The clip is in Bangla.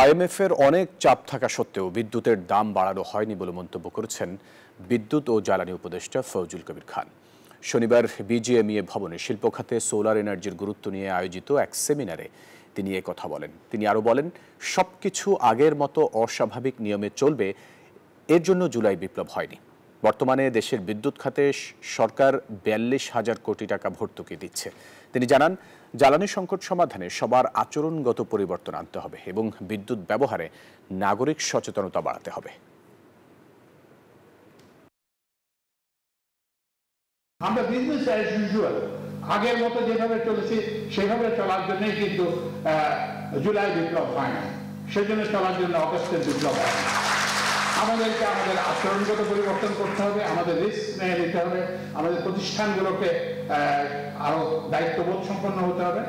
আইএমএফের অনেক চাপ থাকা সত্ত্বেও বিদ্যুতের দাম বাড়ানো হয়নি বলে মন্তব্য করেছেন বিদ্যুৎ ও জ্বালানি উপদেষ্টা ফজলুল কবির খান। শনিবার বিজিএমইএ ভবনে শিল্প খাতে সোলার এনার্জির গুরুত্ব নিয়ে আয়োজিত এক সেমিনারে তিনি কথা বলেন। তিনি আরও বলেন, সবকিছু আগের মতো অস্বাভাবিক নিয়মে চলবে, এর জন্য জুলাই বিপ্লব হয়নি। বর্তমানে দেশের বিদ্যুৎ খাতে সরকার ৪২,০০০ কোটি টাকা ভর্তুকি দিচ্ছে। তিনি জানান, জ্বালানি সংকট সমাধানে সবার আচরণগত পরিবর্তন আনতে হবে এবং বিদ্যুৎ ব্যবহারে নাগরিক সচেতনতা বাড়াতে হবে। আমরা বিজনেস অ্যাজ ইউজুয়াল আগের মতো যেভাবে চলেছি সেভাবে চলার জন্যই কিন্তু জুলাই বিপ্লব হয় না, সেজন্য চলার জন্য অগস্টের বিপ্লব হয়। আমাদেরকে আমাদের আচরণগত পরিবর্তন করতে হবে, আমাদের রিস্ক নিয়ে নিতে হবে, আমাদের প্রতিষ্ঠানগুলোকে আরো দায়িত্ববোধ সম্পন্ন হতে হবে।